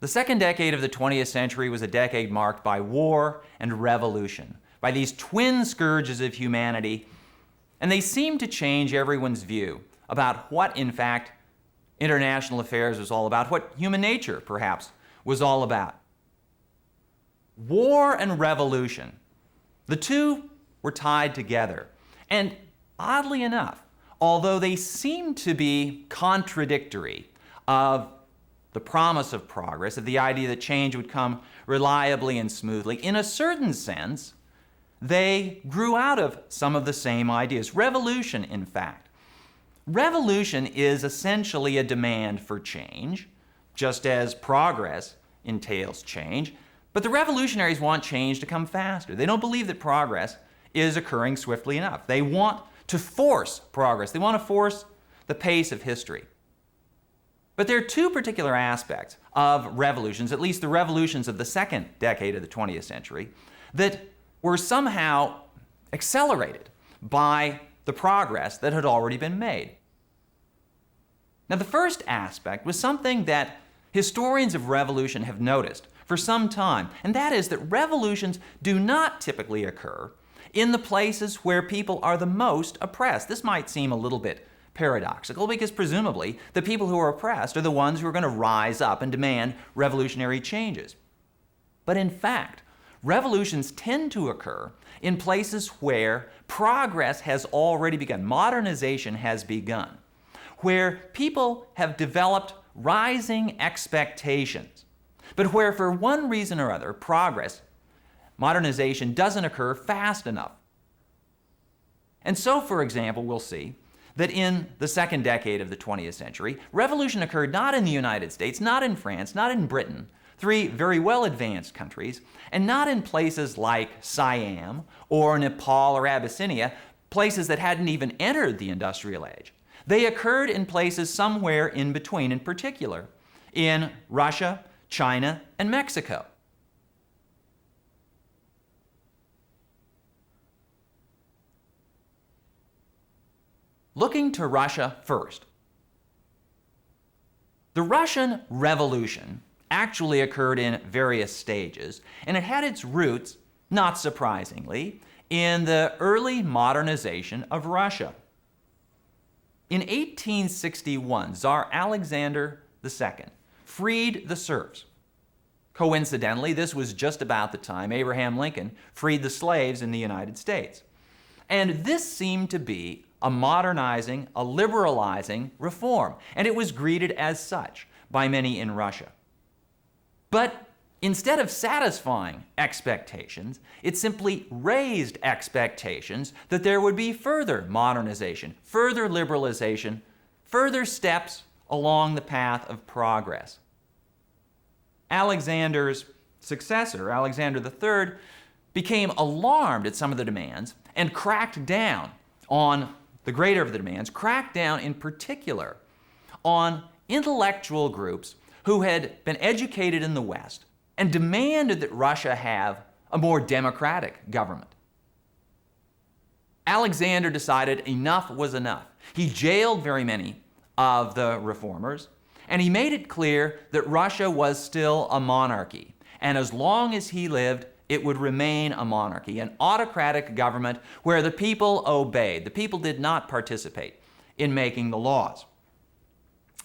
The second decade of the 20th century was a decade marked by war and revolution, by these twin scourges of humanity, and they seemed to change everyone's view about what, in fact, international affairs was all about, what human nature, perhaps, was all about. War and revolution, the two were tied together, and oddly enough, although they seem to be contradictory of the promise of progress, of the idea that change would come reliably and smoothly, in a certain sense, they grew out of some of the same ideas. Revolution, in fact. Revolution is essentially a demand for change, just as progress entails change. But the revolutionaries want change to come faster. They don't believe that progress is occurring swiftly enough. They want to force progress. They want to force the pace of history. But there are two particular aspects of revolutions, at least the revolutions of the second decade of the 20th century, that were somehow accelerated by the progress that had already been made. Now, the first aspect was something that historians of revolution have noticed for some time, and that is that revolutions do not typically occur in the places where people are the most oppressed. This might seem a little bit paradoxical because presumably the people who are oppressed are the ones who are going to rise up and demand revolutionary changes. But in fact, revolutions tend to occur in places where progress has already begun, modernization has begun, where people have developed rising expectations, but where for one reason or other, progress, modernization doesn't occur fast enough. And so, for example, we'll see that in the second decade of the 20th century, revolution occurred not in the United States, not in France, not in Britain, three very well-advanced countries, and not in places like Siam or Nepal or Abyssinia, places that hadn't even entered the industrial age. They occurred in places somewhere in between, in particular in Russia, China, and Mexico. Looking to Russia first. The Russian Revolution actually occurred in various stages, and it had its roots, not surprisingly, in the early modernization of Russia. In 1861, Tsar Alexander II freed the serfs. Coincidentally, this was just about the time Abraham Lincoln freed the slaves in the United States. And this seemed to be a modernizing, a liberalizing reform, and it was greeted as such by many in Russia. But instead of satisfying expectations, it simply raised expectations that there would be further modernization, further liberalization, further steps along the path of progress. Alexander's successor, Alexander III, became alarmed at some of the demands and cracked down on the greater of the demands, cracked down in particular on intellectual groups who had been educated in the West and demanded that Russia have a more democratic government. Alexander decided enough was enough. He jailed very many of the reformers, and he made it clear that Russia was still a monarchy, and as long as he lived, it would remain a monarchy, an autocratic government where the people obeyed. The people did not participate in making the laws.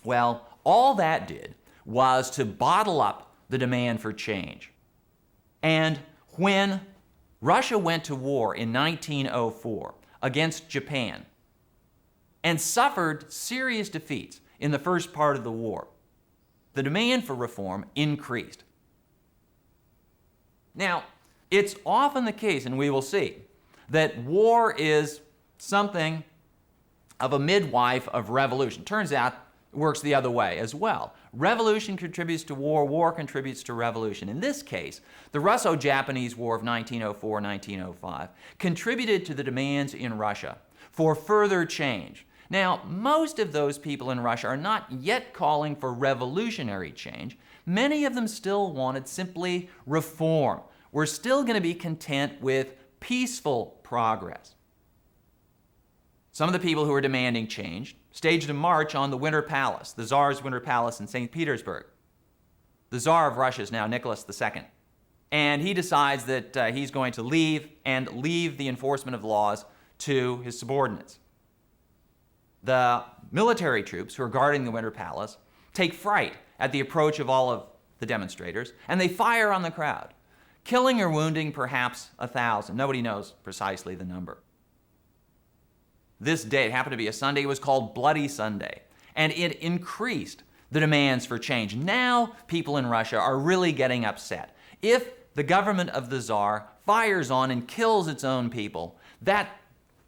Well, all that did was to bottle up the demand for change. And when Russia went to war in 1904 against Japan and suffered serious defeats in the first part of the war, the demand for reform increased. Now, it's often the case, and we will see, that war is something of a midwife of revolution. Turns out it works the other way as well. Revolution contributes to war, war contributes to revolution. In this case, the Russo-Japanese War of 1904-1905 contributed to the demands in Russia for further change. Now, most of those people in Russia are not yet calling for revolutionary change. Many of them still wanted simply reform. We're still going to be content with peaceful progress. Some of the people who are demanding change staged a march on the Winter Palace, the Tsar's Winter Palace in St. Petersburg. The Tsar of Russia is now Nicholas II. And he decides that he's going to leave the enforcement of the laws to his subordinates. The military troops who are guarding the Winter Palace take fright at the approach of all of the demonstrators, and they fire on the crowd, killing or wounding perhaps 1,000. Nobody knows precisely the number. This day, it happened to be a Sunday, it was called Bloody Sunday, and it increased the demands for change. Now people in Russia are really getting upset. If the government of the Tsar fires on and kills its own people, that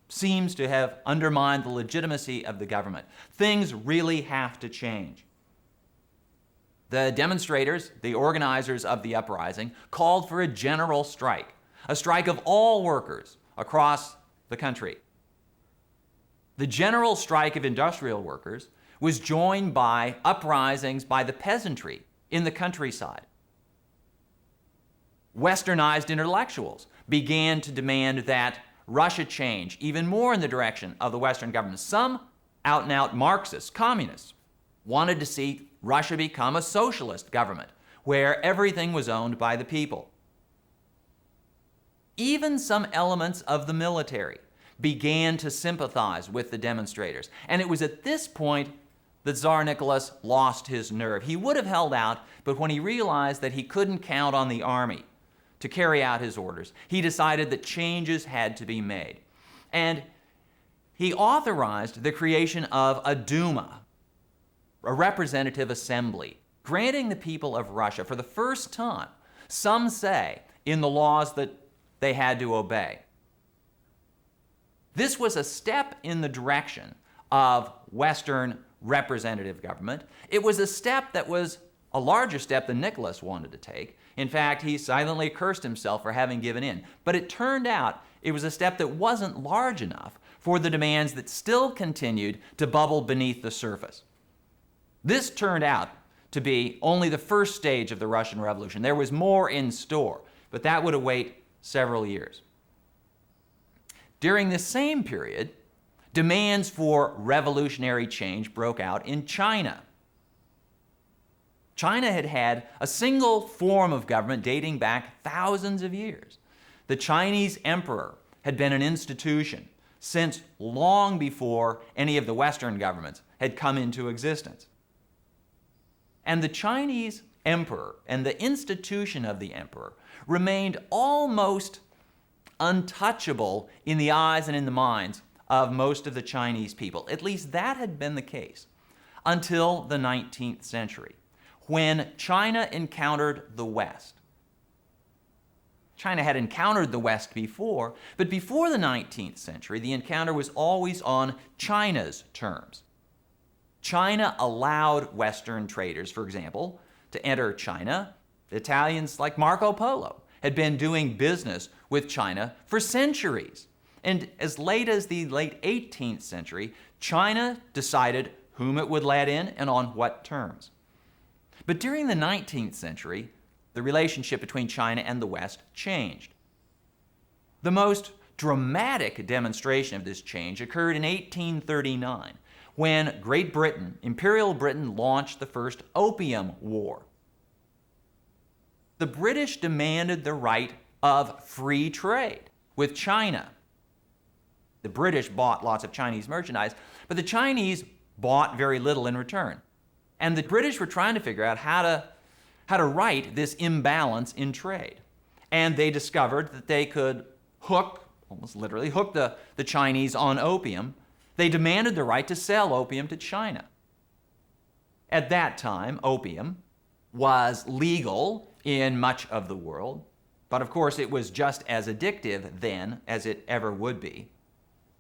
seems to have undermined the legitimacy of the government. Things really have to change. The demonstrators, the organizers of the uprising, called for a general strike, a strike of all workers across the country. The general strike of industrial workers was joined by uprisings by the peasantry in the countryside. Westernized intellectuals began to demand that Russia change even more in the direction of the Western government. Some out-and-out Marxists, communists, wanted to see Russia become a socialist government where everything was owned by the people. Even some elements of the military began to sympathize with the demonstrators. And it was at this point that Tsar Nicholas lost his nerve. He would have held out, but when he realized that he couldn't count on the army to carry out his orders, he decided that changes had to be made. And he authorized the creation of a Duma, a representative assembly, granting the people of Russia, for the first time, some say in the laws that they had to obey. This was a step in the direction of Western representative government. It was a step that was a larger step than Nicholas wanted to take. In fact, he silently cursed himself for having given in. But it turned out it was a step that wasn't large enough for the demands that still continued to bubble beneath the surface. This turned out to be only the first stage of the Russian Revolution. There was more in store, but that would await several years. During this same period, demands for revolutionary change broke out in China. China had had a single form of government dating back thousands of years. The Chinese emperor had been an institution since long before any of the Western governments had come into existence. And the Chinese emperor and the institution of the emperor remained almost untouchable in the eyes and in the minds of most of the Chinese people. At least that had been the case until the 19th century, when China encountered the West. China had encountered the West before, but before the 19th century, the encounter was always on China's terms. China allowed Western traders, for example, to enter China. Italians like Marco Polo had been doing business with China for centuries. And as late as the late 18th century, China decided whom it would let in and on what terms. But during the 19th century, the relationship between China and the West changed. The most dramatic demonstration of this change occurred in 1839, when Great Britain, Imperial Britain, launched the first Opium War. The British demanded the right of free trade with China. The British bought lots of Chinese merchandise, but the Chinese bought very little in return. And the British were trying to figure out how to right this imbalance in trade. And they discovered that they could almost literally hook the Chinese on opium. They demanded the right to sell opium to China. At that time, opium was legal in much of the world, but of course it was just as addictive then as it ever would be.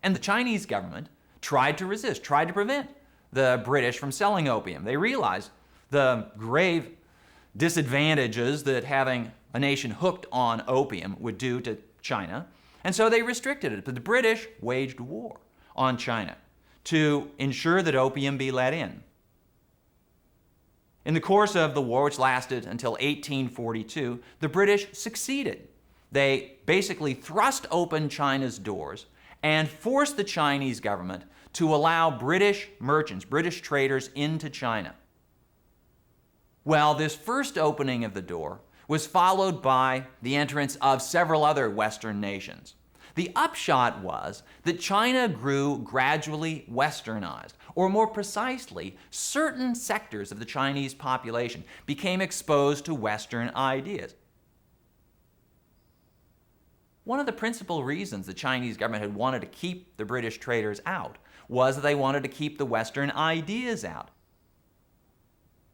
And the Chinese government tried to resist, tried to prevent the British from selling opium. They realized the grave disadvantages that having a nation hooked on opium would do to China, and so they restricted it. But the British waged war on China to ensure that opium be let in. In the course of the war, which lasted until 1842, the British succeeded. They basically thrust open China's doors and forced the Chinese government to allow British merchants, British traders into China. Well, this first opening of the door was followed by the entrance of several other Western nations. The upshot was that China grew gradually westernized, or more precisely, certain sectors of the Chinese population became exposed to Western ideas. One of the principal reasons the Chinese government had wanted to keep the British traders out was that they wanted to keep the Western ideas out.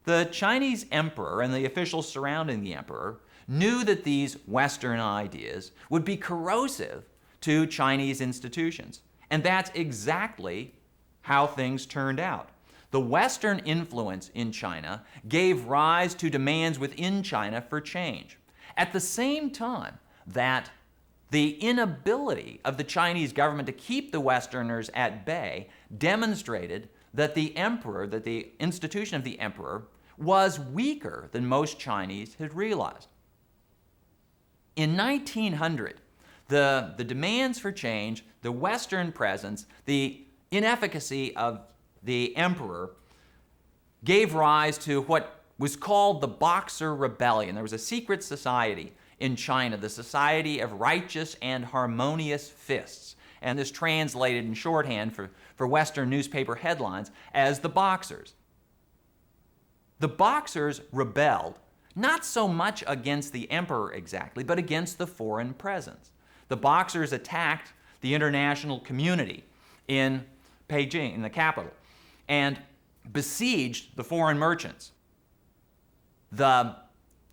The Chinese emperor and the officials surrounding the emperor knew that these Western ideas would be corrosive to Chinese institutions. And that's exactly how things turned out. The Western influence in China gave rise to demands within China for change. At the same time that the inability of the Chinese government to keep the Westerners at bay demonstrated that the emperor, that the institution of the emperor, was weaker than most Chinese had realized. In 1900, the demands for change, the Western presence, the inefficacy of the emperor gave rise to what was called the Boxer Rebellion. There was a secret society in China, the Society of Righteous and Harmonious Fists, and this translated in shorthand for Western newspaper headlines as the Boxers. The Boxers rebelled not so much against the emperor exactly, but against the foreign presence. The Boxers attacked the international community in Beijing, in the capital, and besieged the foreign merchants. The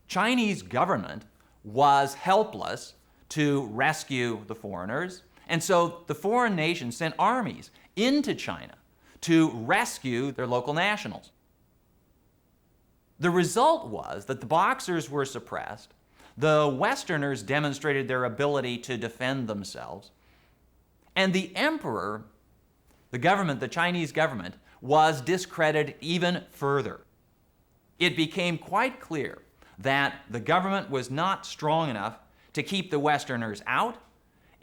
Chinese government was helpless to rescue the foreigners, and so the foreign nations sent armies into China to rescue their local nationals. The result was that the Boxers were suppressed, the Westerners demonstrated their ability to defend themselves, and the emperor, the government, the Chinese government, was discredited even further. It became quite clear that the government was not strong enough to keep the Westerners out.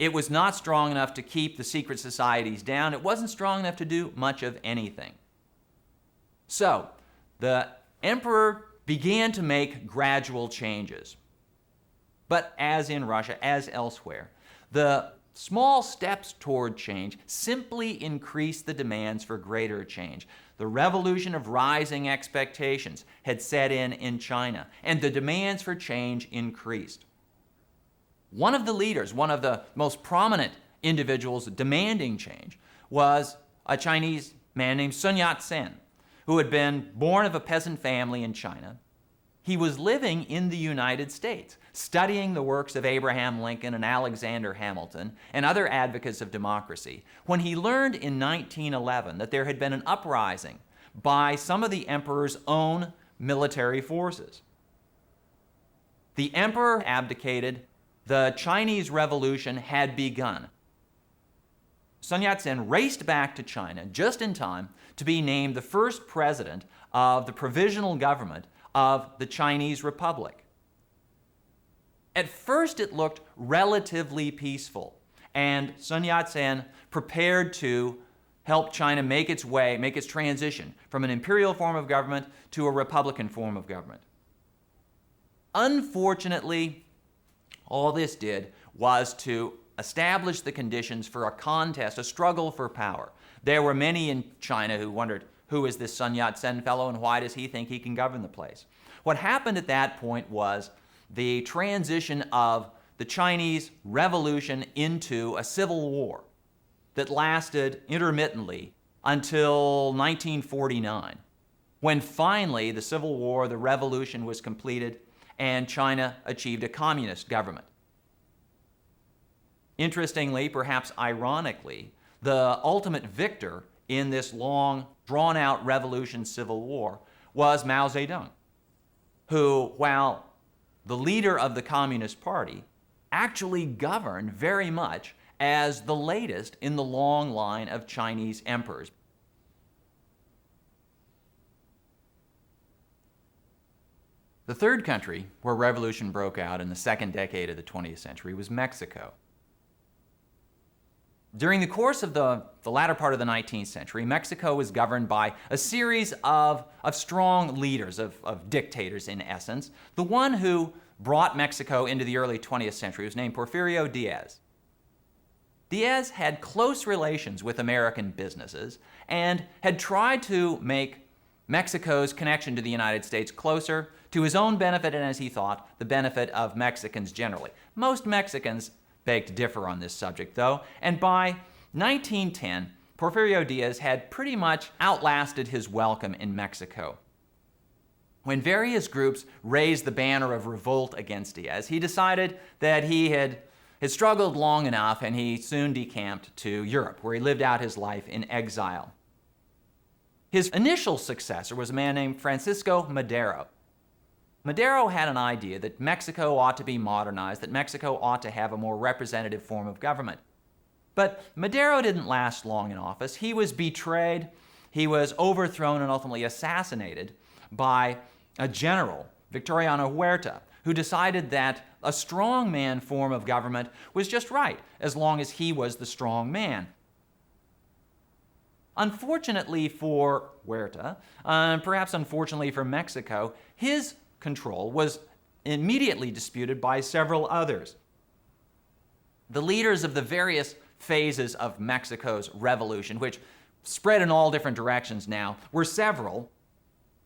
It was not strong enough to keep the secret societies down. It wasn't strong enough to do much of anything. So, the emperor began to make gradual changes. But as in Russia, as elsewhere, the small steps toward change simply increased the demands for greater change. The revolution of rising expectations had set in China, and the demands for change increased. One of the leaders, one of the most prominent individuals demanding change, was a Chinese man named Sun Yat-sen, who had been born of a peasant family in China. He was living in the United States, studying the works of Abraham Lincoln and Alexander Hamilton and other advocates of democracy, when he learned in 1911 that there had been an uprising by some of the emperor's own military forces. The emperor abdicated. The Chinese Revolution had begun. Sun Yat-sen raced back to China just in time to be named the first president of the provisional government of the Chinese Republic. At first it looked relatively peaceful, and Sun Yat-sen prepared to help China make its transition from an imperial form of government to a republican form of government. Unfortunately, all this did was to establish the conditions for a contest, a struggle for power. There were many in China who wondered, who is this Sun Yat-sen fellow and why does he think he can govern the place? What happened at that point was the transition of the Chinese Revolution into a civil war that lasted intermittently until 1949, when finally the Civil War, the revolution was completed, and China achieved a communist government. Interestingly, perhaps ironically, the ultimate victor in this long, drawn-out revolution civil war was Mao Zedong, who, while the leader of the Communist Party, actually governed very much as the latest in the long line of Chinese emperors. The third country where revolution broke out in the second decade of the 20th century was Mexico. During the course of the latter part of the 19th century, Mexico was governed by a series of strong leaders, of dictators in essence. The one who brought Mexico into the early 20th century was named Porfirio Diaz. Diaz had close relations with American businesses and had tried to make Mexico's connection to the United States closer to his own benefit and, as he thought, the benefit of Mexicans generally. Most Mexicans beg to differ on this subject, though, and by 1910, Porfirio Diaz had pretty much outlasted his welcome in Mexico. When various groups raised the banner of revolt against Diaz, he decided that he had struggled long enough, and he soon decamped to Europe, where he lived out his life in exile. His initial successor was a man named Francisco Madero. Madero had an idea that Mexico ought to be modernized, that Mexico ought to have a more representative form of government. But Madero didn't last long in office. He was betrayed, he was overthrown and ultimately assassinated by a general, Victoriano Huerta, who decided that a strongman form of government was just right, as long as he was the strong man. Unfortunately for Huerta, perhaps unfortunately for Mexico, his control was immediately disputed by several others. The leaders of the various phases of Mexico's revolution, which spread in all different directions now, were several.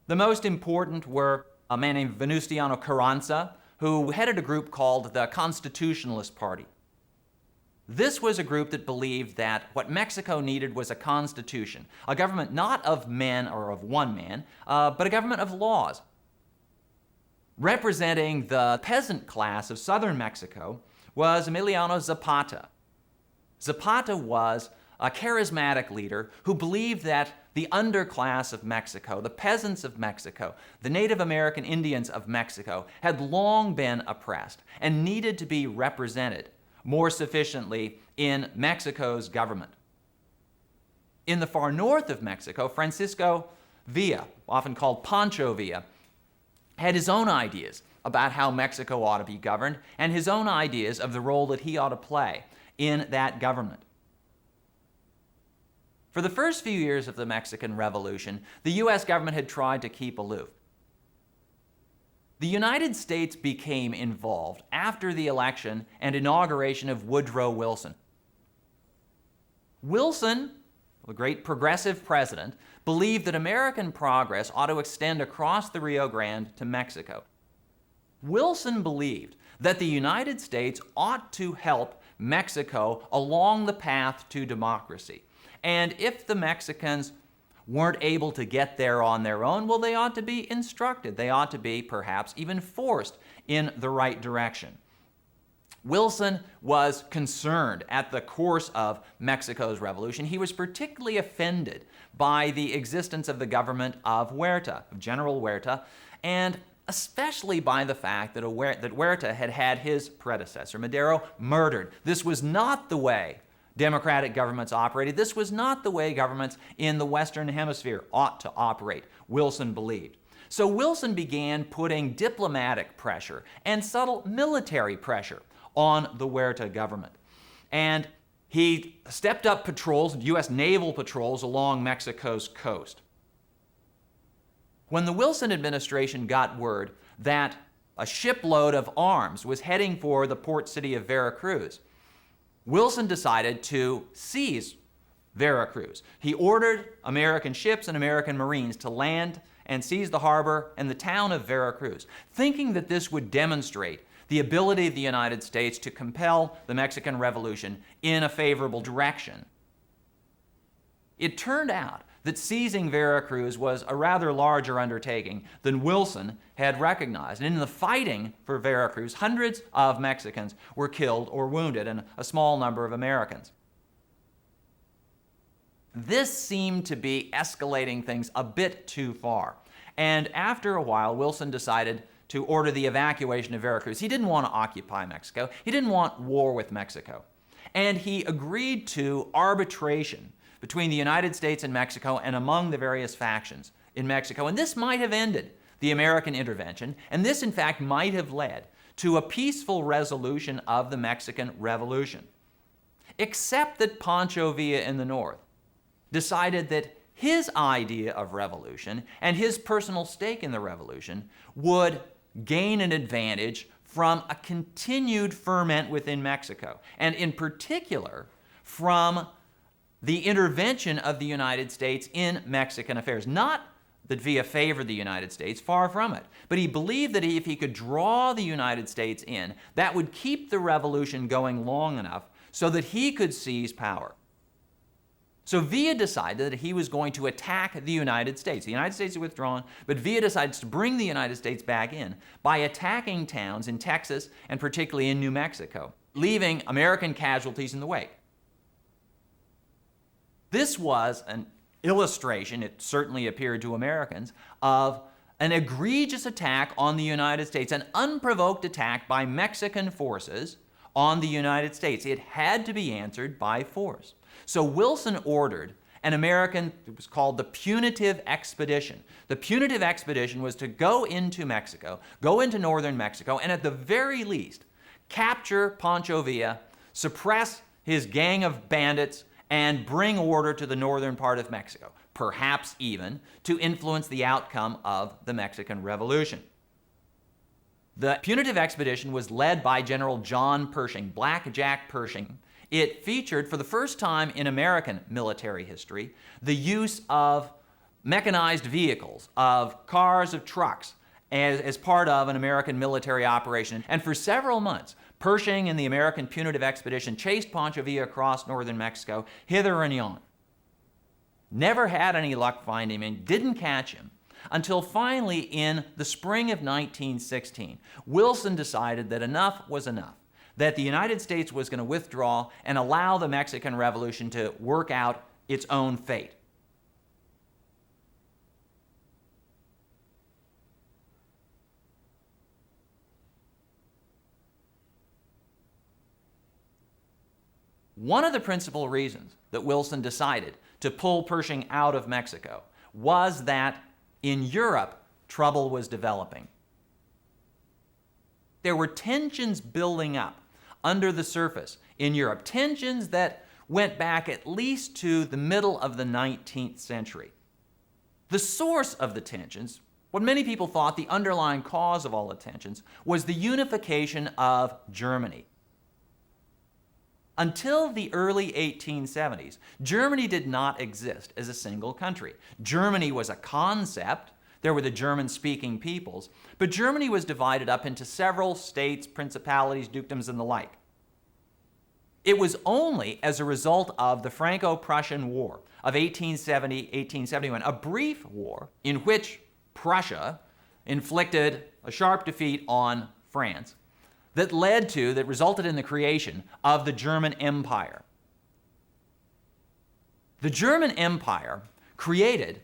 The most important were a man named Venustiano Carranza, who headed a group called the Constitutionalist Party. This was a group that believed that what Mexico needed was a constitution, a government not of men or of one man, but a government of laws. Representing the peasant class of southern Mexico was Emiliano Zapata. Zapata was a charismatic leader who believed that the underclass of Mexico, the peasants of Mexico, the Native American Indians of Mexico, had long been oppressed and needed to be represented more sufficiently in Mexico's government. In the far north of Mexico, Francisco Villa, often called Pancho Villa, had his own ideas about how Mexico ought to be governed and his own ideas of the role that he ought to play in that government. For the first few years of the Mexican Revolution, the U.S. government had tried to keep aloof. The United States became involved after the election and inauguration of Woodrow Wilson. Wilson, the great progressive president, believed that American progress ought to extend across the Rio Grande to Mexico. Wilson believed that the United States ought to help Mexico along the path to democracy. And if the Mexicans weren't able to get there on their own, well, they ought to be instructed. They ought to be, perhaps, even forced in the right direction. Wilson was concerned at the course of Mexico's revolution. He was particularly offended by the existence of the government of Huerta, of General Huerta, and especially by the fact that Huerta had had his predecessor, Madero, murdered. This was not the way democratic governments operated. This was not the way governments in the Western Hemisphere ought to operate, Wilson believed. So Wilson began putting diplomatic pressure and subtle military pressure on the Huerta government. And he stepped up patrols, U.S. naval patrols, along Mexico's coast. When the Wilson administration got word that a shipload of arms was heading for the port city of Veracruz, Wilson decided to seize Veracruz. He ordered American ships and American Marines to land and seize the harbor and the town of Veracruz, thinking that this would demonstrate the ability of the United States to compel the Mexican Revolution in a favorable direction. It turned out that seizing Veracruz was a rather larger undertaking than Wilson had recognized. And in the fighting for Veracruz, hundreds of Mexicans were killed or wounded, and a small number of Americans. This seemed to be escalating things a bit too far. And after a while, Wilson decided to order the evacuation of Veracruz. He didn't want to occupy Mexico. He didn't want war with Mexico. And he agreed to arbitration between the United States and Mexico and among the various factions in Mexico. And this might have ended the American intervention, and this, in fact, might have led to a peaceful resolution of the Mexican Revolution. except that Pancho Villa in the north decided that his idea of revolution and his personal stake in the revolution would gain an advantage from a continued ferment within Mexico, and in particular from the intervention of the United States in Mexican affairs. Not that Villa favored the United States, far from it, but he believed that if he could draw the United States in, that would keep the revolution going long enough so that he could seize power. So Villa decided that he was going to attack the United States. The United States had withdrawn, but Villa decides to bring the United States back in by attacking towns in Texas and particularly in New Mexico, leaving American casualties in the wake. This was an illustration, it certainly appeared to Americans, of an egregious attack on the United States, an unprovoked attack by Mexican forces on the United States. It had to be answered by force. So Wilson ordered an American, it was called the Punitive Expedition. The Punitive Expedition was to go into Mexico, go into northern Mexico, and at the very least, capture Pancho Villa, suppress his gang of bandits, and bring order to the northern part of Mexico, perhaps even to influence the outcome of the Mexican Revolution. The Punitive Expedition was led by General John Pershing, Black Jack Pershing. It featured, for the first time in American military history, the use of mechanized vehicles, of cars, of trucks, as part of an American military operation. And for several months, Pershing and the American Punitive Expedition chased Pancho Villa across northern Mexico, hither and yon. Never had any luck finding him, didn't catch him, until finally in the spring of 1916, Wilson decided that enough was enough, that the United States was going to withdraw and allow the Mexican Revolution to work out its own fate. One of the principal reasons that Wilson decided to pull Pershing out of Mexico was that in Europe, trouble was developing. There were tensions building up under the surface in Europe, tensions that went back at least to the middle of the 19th century. The source of the tensions, what many people thought the underlying cause of all the tensions, was the unification of Germany. Until the early 1870s, Germany did not exist as a single country. Germany was a concept. There were the German-speaking peoples, but Germany was divided up into several states, principalities, dukedoms, and the like. It was only as a result of the Franco-Prussian War of 1870-1871, a brief war in which Prussia inflicted a sharp defeat on France, that resulted in the creation of the German Empire. The German Empire created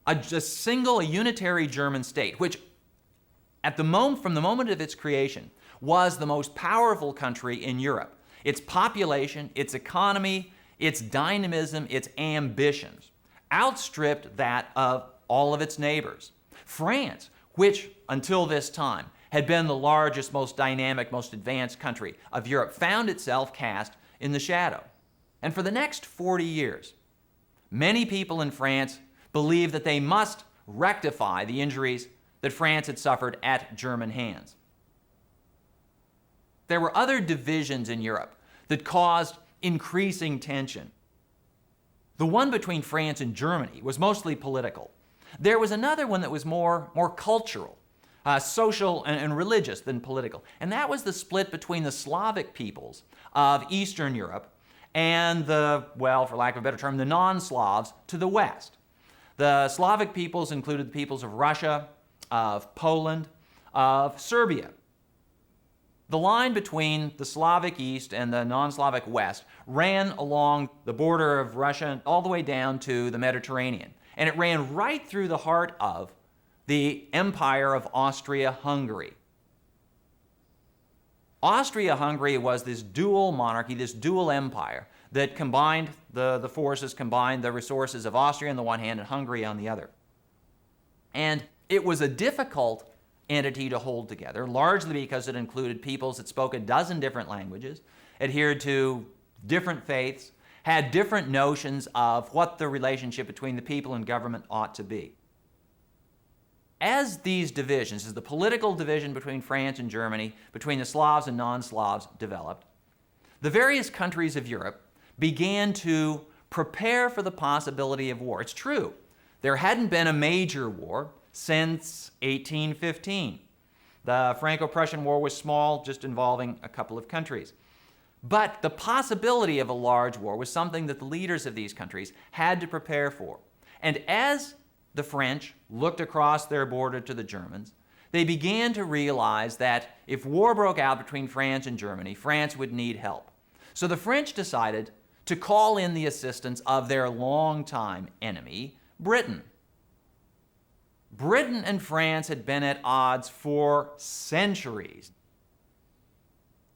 a unitary German state, which from the moment of its creation was the most powerful country in Europe. Its population, its economy, its dynamism, its ambitions outstripped that of all of its neighbors. France, which until this time had been the largest, most dynamic, most advanced country of Europe, found itself cast in the shadow. And for the next 40 years, many people in France believed that they must rectify the injuries that France had suffered at German hands. There were other divisions in Europe that caused increasing tension. The one between France and Germany was mostly political. There was another one that was more cultural, social and religious than political. And that was the split between the Slavic peoples of Eastern Europe and for lack of a better term, the non-Slavs to the west. The Slavic peoples included the peoples of Russia, of Poland, of Serbia. The line between the Slavic East and the non-Slavic West ran along the border of Russia all the way down to the Mediterranean. And it ran right through the heart of the Empire of Austria-Hungary. Austria-Hungary was this dual monarchy, this dual empire that combined the resources of Austria on the one hand and Hungary on the other. And it was a difficult entity to hold together, largely because it included peoples that spoke a dozen different languages, adhered to different faiths, had different notions of what the relationship between the people and government ought to be. As these divisions, as the political division between France and Germany, between the Slavs and non-Slavs developed, the various countries of Europe began to prepare for the possibility of war. It's true, there hadn't been a major war since 1815. The Franco-Prussian War was small, just involving a couple of countries. But the possibility of a large war was something that the leaders of these countries had to prepare for. And as the French looked across their border to the Germans, they began to realize that if war broke out between France and Germany, France would need help. So the French decided to call in the assistance of their longtime enemy, Britain. Britain and France had been at odds for centuries.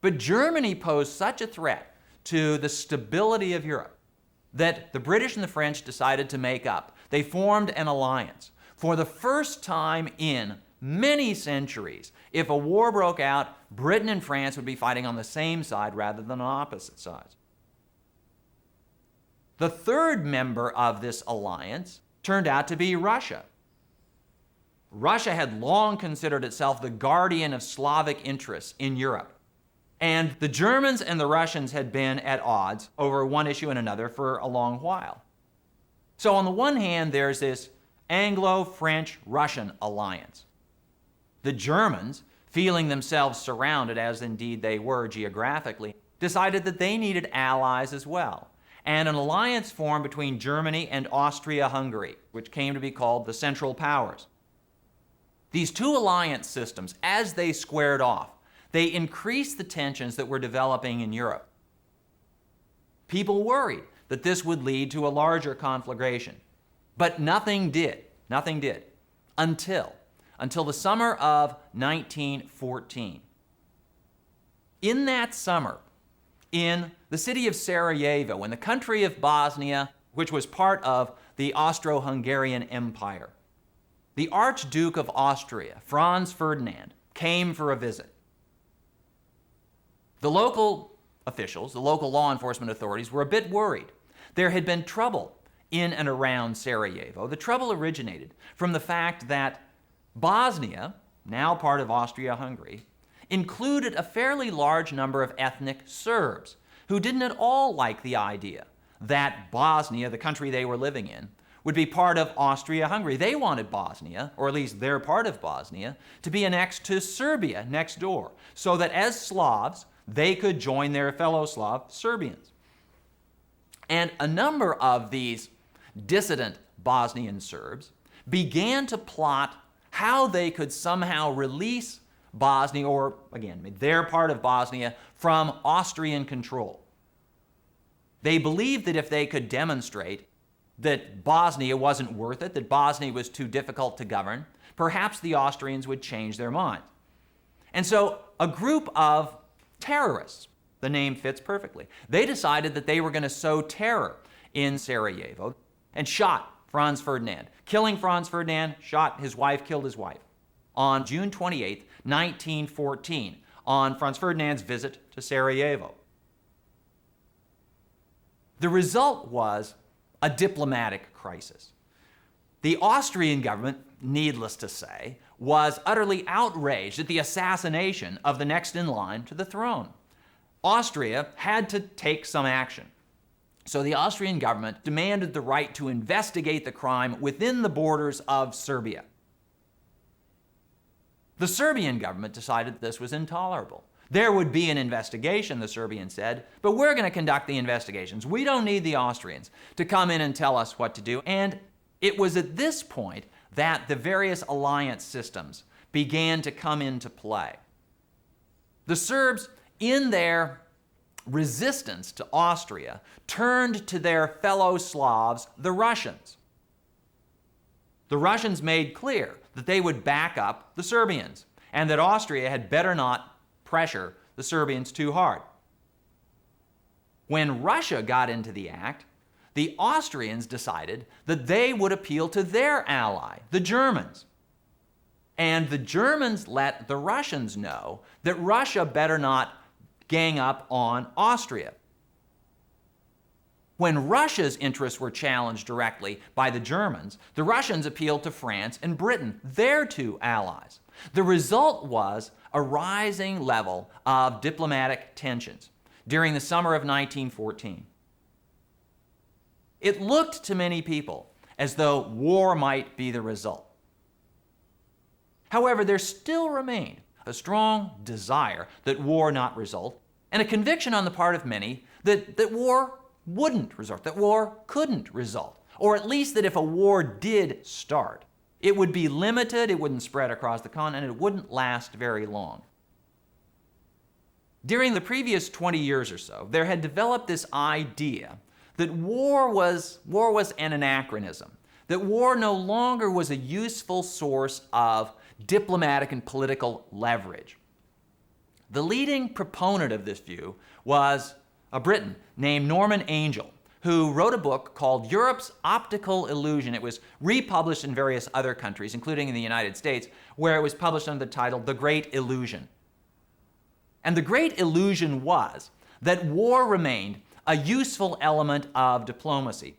But Germany posed such a threat to the stability of Europe that the British and the French decided to make up. They formed an alliance. For the first time in many centuries, if a war broke out, Britain and France would be fighting on the same side rather than on opposite sides. The third member of this alliance turned out to be Russia. Russia had long considered itself the guardian of Slavic interests in Europe. And the Germans and the Russians had been at odds over one issue and another for a long while. So on the one hand, there's this Anglo-French-Russian alliance. The Germans, feeling themselves surrounded, as indeed they were geographically, decided that they needed allies as well. And an alliance formed between Germany and Austria-Hungary, which came to be called the Central Powers. These two alliance systems, as they squared off, they increased the tensions that were developing in Europe. People worried that this would lead to a larger conflagration. But nothing did, until the summer of 1914. In that summer, in the city of Sarajevo, in the country of Bosnia, which was part of the Austro-Hungarian Empire, the Archduke of Austria, Franz Ferdinand, came for a visit. The local officials, the local law enforcement authorities, were a bit worried. There had been trouble in and around Sarajevo. The trouble originated from the fact that Bosnia, now part of Austria-Hungary, included a fairly large number of ethnic Serbs who didn't at all like the idea that Bosnia, the country they were living in, would be part of Austria-Hungary. They wanted Bosnia, or at least their part of Bosnia, to be annexed to Serbia next door, so that as Slavs, they could join their fellow Slav Serbians. And a number of these dissident Bosnian Serbs began to plot how they could somehow release Bosnia, or again, their part of Bosnia, from Austrian control. They believed that if they could demonstrate that Bosnia wasn't worth it, that Bosnia was too difficult to govern, perhaps the Austrians would change their mind. And so a group of terrorists, the name fits perfectly, they decided that they were going to sow terror in Sarajevo and shot Franz Ferdinand. Killing Franz Ferdinand, shot his wife, killed his wife on June 28, 1914, on Franz Ferdinand's visit to Sarajevo. The result was a diplomatic crisis. The Austrian government, needless to say, was utterly outraged at the assassination of the next in line to the throne. Austria had to take some action. So the Austrian government demanded the right to investigate the crime within the borders of Serbia. The Serbian government decided this was intolerable. There would be an investigation, the Serbians said, but we're going to conduct the investigations. We don't need the Austrians to come in and tell us what to do. And it was at this point that the various alliance systems began to come into play. The Serbs, in their resistance to Austria, turned to their fellow Slavs, the Russians. The Russians made clear that they would back up the Serbians and that Austria had better not pressure the Serbians too hard. When Russia got into the act, the Austrians decided that they would appeal to their ally, the Germans. And the Germans let the Russians know that Russia better not gang up on Austria. When Russia's interests were challenged directly by the Germans, the Russians appealed to France and Britain, their two allies. The result was a rising level of diplomatic tensions during the summer of 1914. It looked to many people as though war might be the result. However, there still remained a strong desire that war not result, and a conviction on the part of many that war wouldn't result, that war couldn't result, or at least that if a war did start, it would be limited, it wouldn't spread across the continent, it wouldn't last very long. During the previous 20 years or so, there had developed this idea that war was an anachronism, that war no longer was a useful source of diplomatic and political leverage. The leading proponent of this view was a Briton named Norman Angell, who wrote a book called Europe's Optical Illusion. It was republished in various other countries, including in the United States, where it was published under the title The Great Illusion. And the great illusion was that war remained a useful element of diplomacy.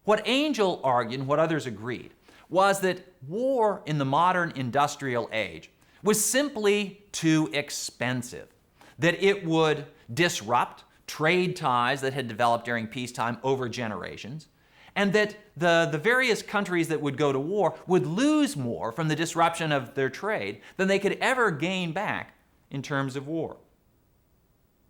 What Angell argued, and what others agreed, was that war in the modern industrial age was simply too expensive, that it would disrupt trade ties that had developed during peacetime over generations, and that the various countries that would go to war would lose more from the disruption of their trade than they could ever gain back in terms of war.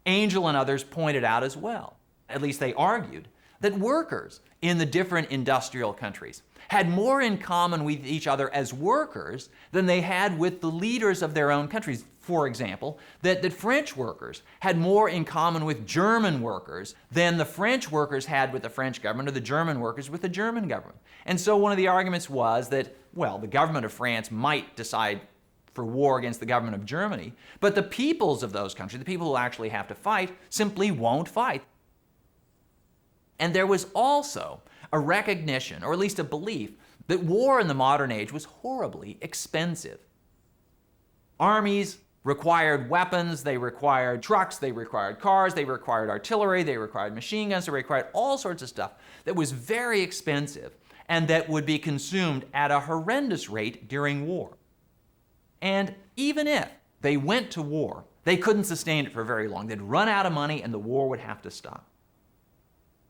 Angell and others pointed out as well, at least they argued, that workers in the different industrial countries had more in common with each other as workers than they had with the leaders of their own countries. For example, that French workers had more in common with German workers than the French workers had with the French government or the German workers with the German government. And so one of the arguments was that, well, the government of France might decide for war against the government of Germany, but the peoples of those countries, the people who actually have to fight, simply won't fight. And there was also a recognition, or at least a belief, that war in the modern age was horribly expensive. Armies required weapons, they required trucks, they required cars, they required artillery, they required machine guns, they required all sorts of stuff that was very expensive and that would be consumed at a horrendous rate during war. And even if they went to war, they couldn't sustain it for very long. They'd run out of money and the war would have to stop.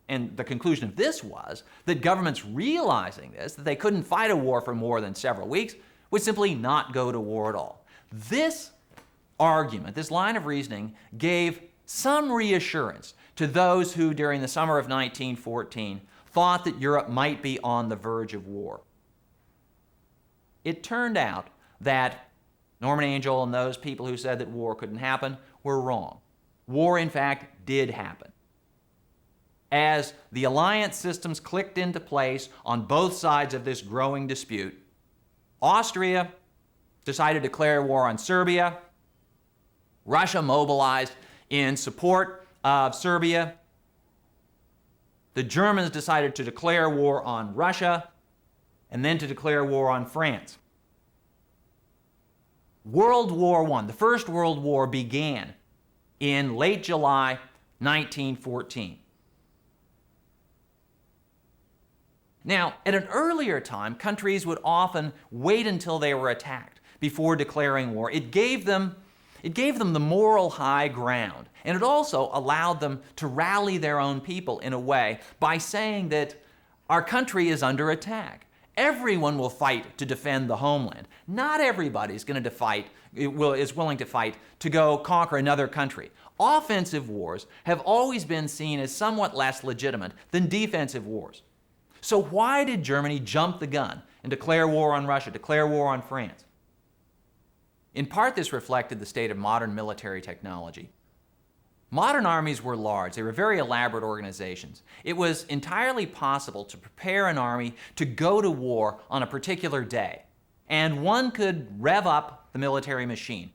And the conclusion of this was that governments realizing this, that they couldn't fight a war for more than several weeks, would simply not go to war at all. This argument, this line of reasoning, gave some reassurance to those who, during the summer of 1914, thought that Europe might be on the verge of war. It turned out that Norman Angell and those people who said that war couldn't happen were wrong. War, in fact, did happen. As the alliance systems clicked into place on both sides of this growing dispute, Austria decided to declare war on Serbia. Russia mobilized in support of Serbia. The Germans decided to declare war on Russia and then to declare war on France. World War I, the First World War, began in late July 1914. Now, at an earlier time, countries would often wait until they were attacked before declaring war. It gave them the moral high ground, and it also allowed them to rally their own people in a way by saying that our country is under attack. Everyone will fight to defend the homeland. Not everybody is going to is willing to fight to go conquer another country. Offensive wars have always been seen as somewhat less legitimate than defensive wars. So why did Germany jump the gun and declare war on Russia, declare war on France? In part, this reflected the state of modern military technology. Modern armies were large. They were very elaborate organizations. It was entirely possible to prepare an army to go to war on a particular day, and one could rev up the military machine.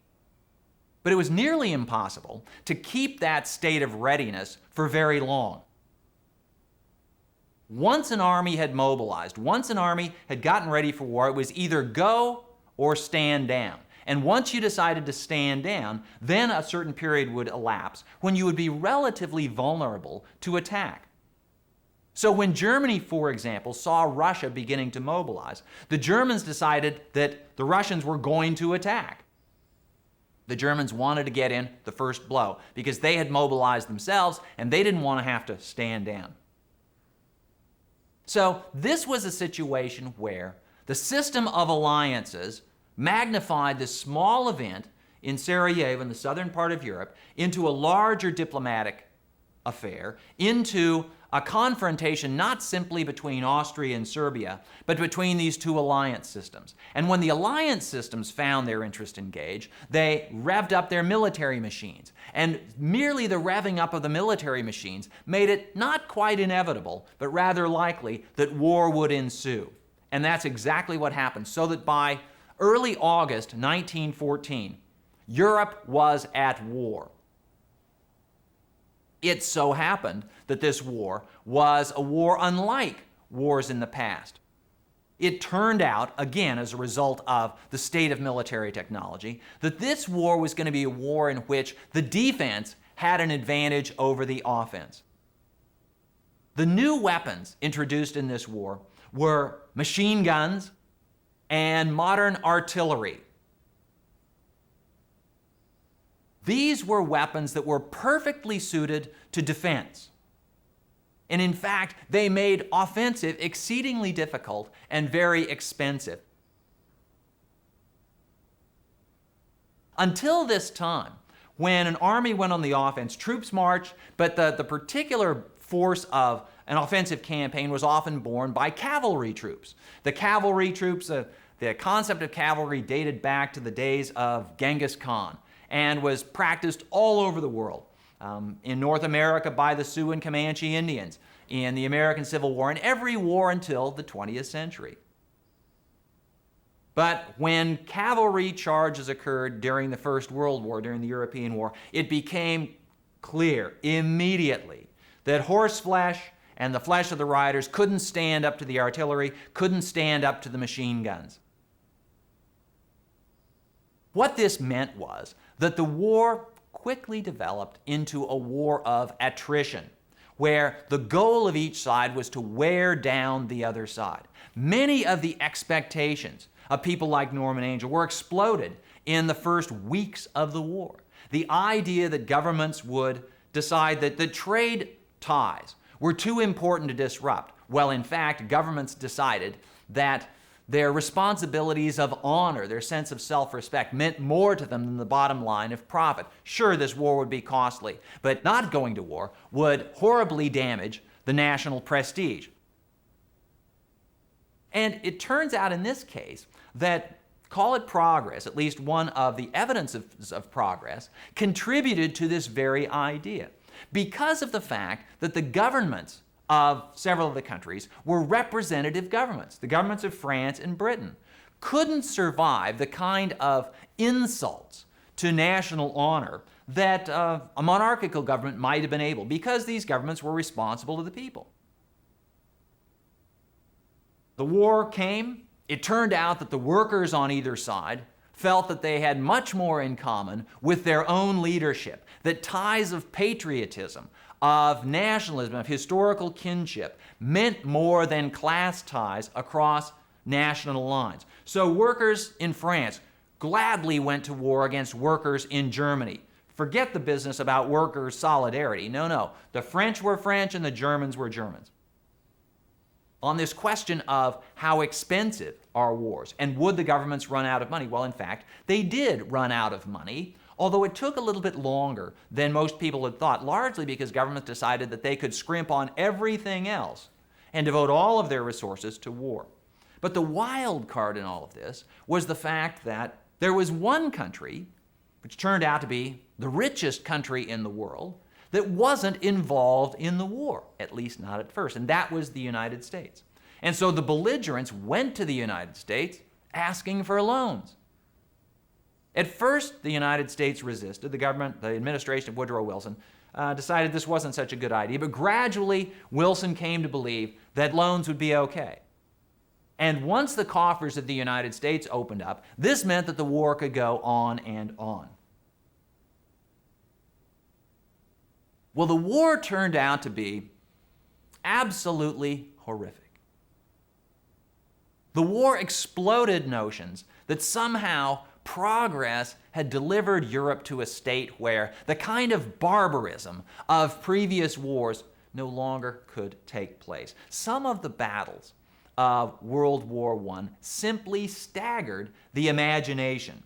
But it was nearly impossible to keep that state of readiness for very long. Once an army had mobilized, once an army had gotten ready for war, it was either go or stand down. And once you decided to stand down, then a certain period would elapse when you would be relatively vulnerable to attack. So when Germany, for example, saw Russia beginning to mobilize, the Germans decided that the Russians were going to attack. The Germans wanted to get in the first blow because they had mobilized themselves and they didn't want to have to stand down. So this was a situation where the system of alliances magnified this small event in Sarajevo, in the southern part of Europe, into a larger diplomatic affair, into a confrontation not simply between Austria and Serbia, but between these two alliance systems. And when the alliance systems found their interest engaged, they revved up their military machines. And merely the revving up of the military machines made it not quite inevitable, but rather likely that war would ensue. And that's exactly what happened, so that by early August 1914, Europe was at war. It so happened that this war was a war unlike wars in the past. It turned out, again as a result of the state of military technology, that this war was going to be a war in which the defense had an advantage over the offense. The new weapons introduced in this war were machine guns and modern artillery. These were weapons that were perfectly suited to defense. And in fact, they made offensive exceedingly difficult and very expensive. Until this time, when an army went on the offense, troops marched, but the particular force of an offensive campaign was often borne by cavalry troops. The cavalry troops, the concept of cavalry dated back to the days of Genghis Khan and was practiced all over the world. In North America by the Sioux and Comanche Indians, in the American Civil War, in every war until the 20th century. But when cavalry charges occurred during the First World War, during the European War, it became clear immediately that horseflesh and the flesh of the riders couldn't stand up to the artillery, couldn't stand up to the machine guns. What this meant was that the war quickly developed into a war of attrition, where the goal of each side was to wear down the other side. Many of the expectations of people like Norman Angell were exploded in the first weeks of the war. The idea that governments would decide that the trade ties were too important to disrupt. Well, in fact, governments decided that their responsibilities of honor, their sense of self-respect, meant more to them than the bottom line of profit. Sure, this war would be costly, but not going to war would horribly damage the national prestige. And it turns out in this case that, call it progress, at least one of the evidences of progress, contributed to this very idea, because of the fact that the governments of several of the countries were representative governments. The governments of France and Britain couldn't survive the kind of insults to national honor that a monarchical government might have been able, because these governments were responsible to the people. The war came. It turned out that the workers on either side felt that they had much more in common with their own leadership, that ties of patriotism, of nationalism, of historical kinship meant more than class ties across national lines. So workers in France gladly went to war against workers in Germany. Forget the business about workers' solidarity. No. The French were French and the Germans were Germans. On this question of how expensive are wars and would the governments run out of money? Well, in fact, they did run out of money, although it took a little bit longer than most people had thought, largely because governments decided that they could scrimp on everything else and devote all of their resources to war. But the wild card in all of this was the fact that there was one country, which turned out to be the richest country in the world, that wasn't involved in the war, at least not at first, and that was the United States. And so the belligerents went to the United States asking for loans. At first, the United States resisted. The administration of Woodrow Wilson, decided this wasn't such a good idea, but gradually Wilson came to believe that loans would be okay. And once the coffers of the United States opened up, this meant that the war could go on and on. Well, the war turned out to be absolutely horrific. The war exploded notions that somehow progress had delivered Europe to a state where the kind of barbarism of previous wars no longer could take place. Some of the battles of World War I simply staggered the imagination.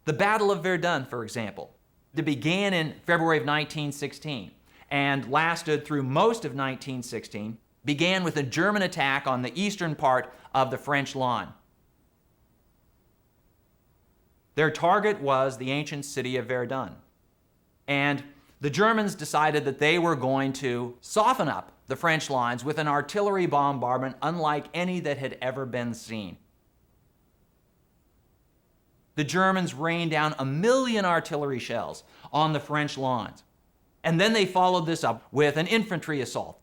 The Battle of Verdun, for example, that began in February of 1916 and lasted through most of 1916, began with a German attack on the eastern part of the French line. Their target was the ancient city of Verdun. And the Germans decided that they were going to soften up the French lines with an artillery bombardment unlike any that had ever been seen. The Germans rained down 1 million artillery shells on the French lines. And then they followed this up with an infantry assault.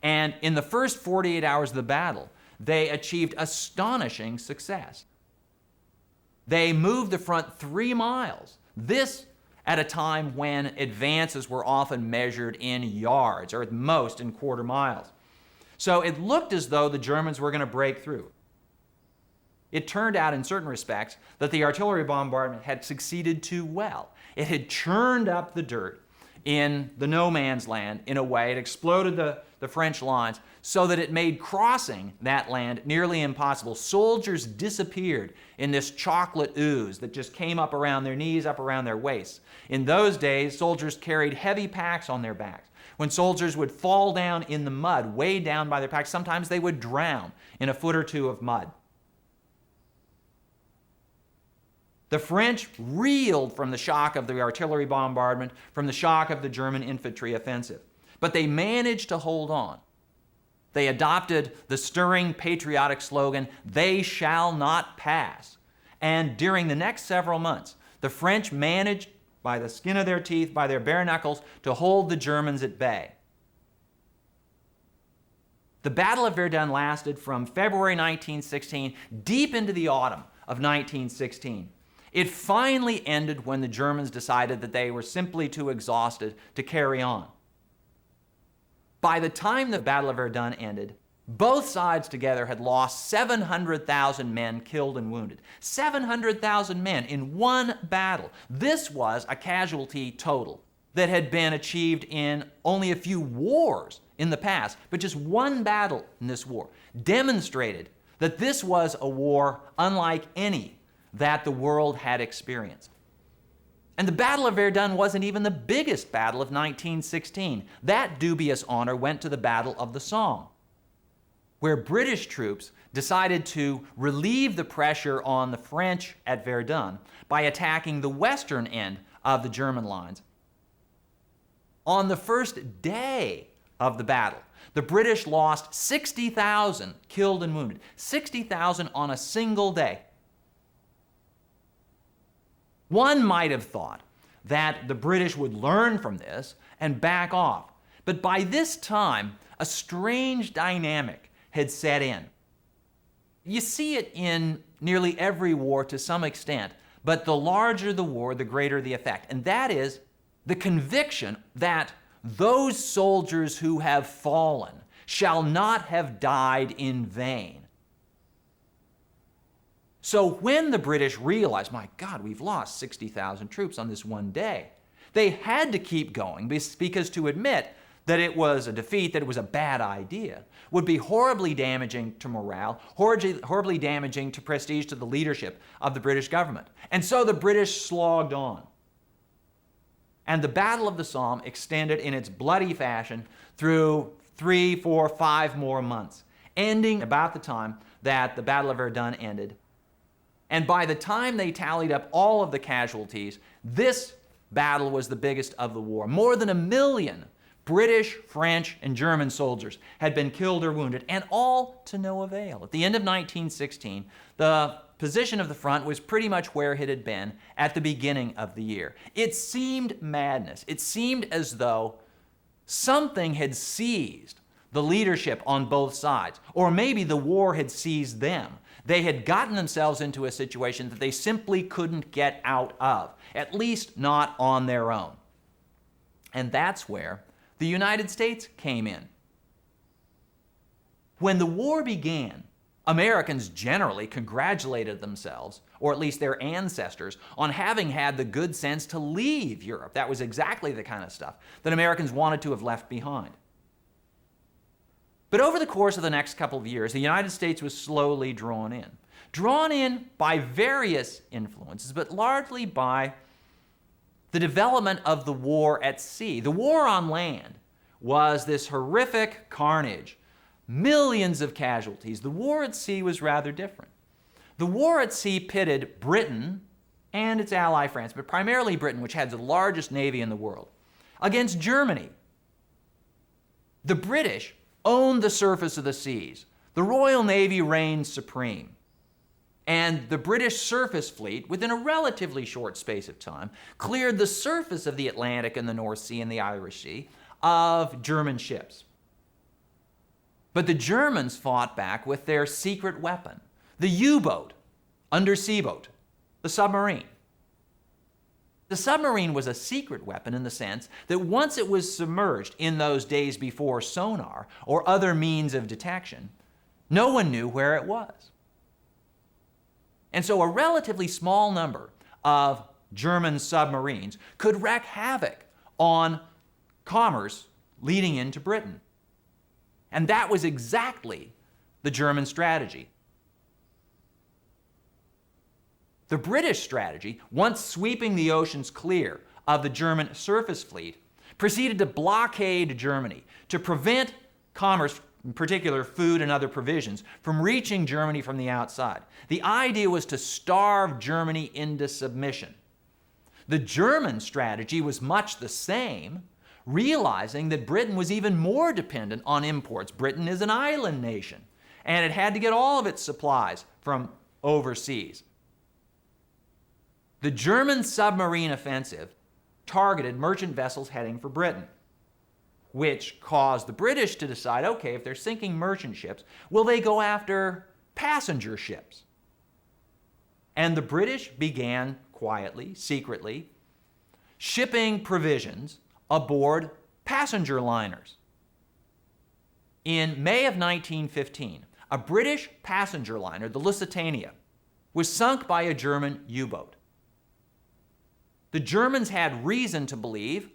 And in the first 48 hours of the battle, they achieved astonishing success. They moved the front 3 miles. This at a time when advances were often measured in yards, or at most in quarter miles. So it looked as though the Germans were going to break through. It turned out in certain respects that the artillery bombardment had succeeded too well. It had churned up the dirt in the no man's land in a way. It exploded the French lines so that it made crossing that land nearly impossible. Soldiers disappeared in this chocolate ooze that just came up around their knees, up around their waists. In those days, soldiers carried heavy packs on their backs. When soldiers would fall down in the mud, weighed down by their packs, sometimes they would drown in a foot or two of mud. The French reeled from the shock of the artillery bombardment, from the shock of the German infantry offensive. But they managed to hold on. They adopted the stirring patriotic slogan, "They shall not pass." And during the next several months, the French managed, by the skin of their teeth, by their bare knuckles, to hold the Germans at bay. The Battle of Verdun lasted from February 1916 deep into the autumn of 1916. It finally ended when the Germans decided that they were simply too exhausted to carry on. By the time the Battle of Verdun ended, both sides together had lost 700,000 men killed and wounded. 700,000 men in one battle. This was a casualty total that had been achieved in only a few wars in the past, but just one battle in this war demonstrated that this was a war unlike any that the world had experienced. And the Battle of Verdun wasn't even the biggest battle of 1916. That dubious honor went to the Battle of the Somme, where British troops decided to relieve the pressure on the French at Verdun by attacking the western end of the German lines. On the first day of the battle, the British lost 60,000 killed and wounded. 60,000 on a single day. One might have thought that the British would learn from this and back off. But by this time, a strange dynamic had set in. You see it in nearly every war to some extent, but the larger the war, the greater the effect. And that is the conviction that those soldiers who have fallen shall not have died in vain. So when the British realized, my God, we've lost 60,000 troops on this one day, they had to keep going because to admit that it was a defeat, that it was a bad idea, would be horribly damaging to morale, horribly damaging to prestige, to the leadership of the British government. And so the British slogged on. And the Battle of the Somme extended in its bloody fashion through 3, 4, 5 more months, ending about the time that the Battle of Verdun ended. And by the time they tallied up all of the casualties, this battle was the biggest of the war. More than 1 million British, French, and German soldiers had been killed or wounded, and all to no avail. At the end of 1916, the position of the front was pretty much where it had been at the beginning of the year. It seemed madness. It seemed as though something had seized the leadership on both sides, or maybe the war had seized them. They had gotten themselves into a situation that they simply couldn't get out of, at least not on their own. And that's where the United States came in. When the war began, Americans generally congratulated themselves, or at least their ancestors, on having had the good sense to leave Europe. That was exactly the kind of stuff that Americans wanted to have left behind. But over the course of the next couple of years, the United States was slowly drawn in by various influences, but largely by the development of the war at sea. The war on land was this horrific carnage, millions of casualties. The war at sea was rather different. The war at sea pitted Britain and its ally France, but primarily Britain, which had the largest navy in the world, against Germany. The British owned the surface of the seas. The Royal Navy reigned supreme. And the British surface fleet, within a relatively short space of time, cleared the surface of the Atlantic and the North Sea and the Irish Sea of German ships. But the Germans fought back with their secret weapon, the U-boat, undersea boat, the submarine. The submarine was a secret weapon in the sense that once it was submerged in those days before sonar or other means of detection, no one knew where it was. And so a relatively small number of German submarines could wreak havoc on commerce leading into Britain. And that was exactly the German strategy. The British strategy, once sweeping the oceans clear of the German surface fleet, proceeded to blockade Germany to prevent commerce, in particular food and other provisions, from reaching Germany from the outside. The idea was to starve Germany into submission. The German strategy was much the same, realizing that Britain was even more dependent on imports. Britain is an island nation, and it had to get all of its supplies from overseas. The German submarine offensive targeted merchant vessels heading for Britain, which caused the British to decide, okay, if they're sinking merchant ships, will they go after passenger ships? And the British began quietly, secretly, shipping provisions aboard passenger liners. In May of 1915, a British passenger liner, the Lusitania, was sunk by a German U-boat. The Germans had reason to believe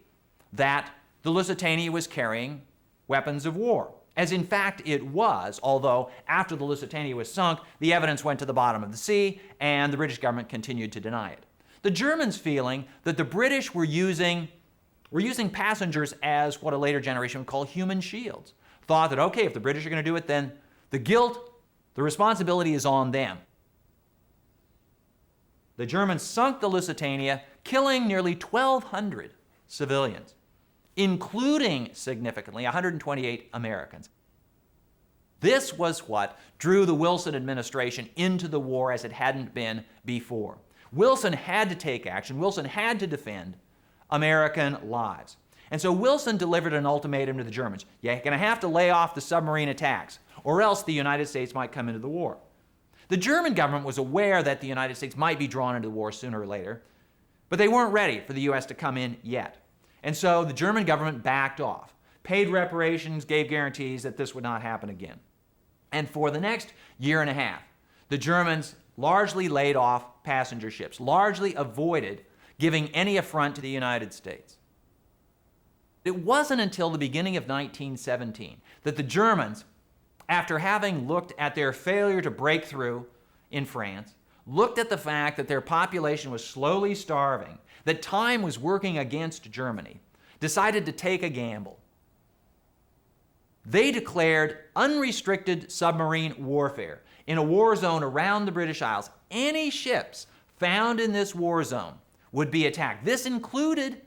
that the Lusitania was carrying weapons of war, as in fact it was, although after the Lusitania was sunk, the evidence went to the bottom of the sea and the British government continued to deny it. The Germans, feeling that the British were using passengers as what a later generation would call human shields, thought that, okay, if the British are going to do it, then the guilt, the responsibility is on them. The Germans sunk the Lusitania, killing nearly 1,200 civilians, including, significantly, 128 Americans. This was what drew the Wilson administration into the war as it hadn't been before. Wilson had to take action. Wilson had to defend American lives. And so Wilson delivered an ultimatum to the Germans. You're going to have to lay off the submarine attacks, or else the United States might come into the war. The German government was aware that the United States might be drawn into the war sooner or later, but they weren't ready for the U.S. to come in yet. And so the German government backed off, paid reparations, gave guarantees that this would not happen again. And for the next year and a half, the Germans largely laid off passenger ships, largely avoided giving any affront to the United States. It wasn't until the beginning of 1917 that the Germans, after having looked at their failure to break through in France, looked at the fact that their population was slowly starving, that time was working against Germany, decided to take a gamble. They declared unrestricted submarine warfare in a war zone around the British Isles. Any ships found in this war zone would be attacked. This included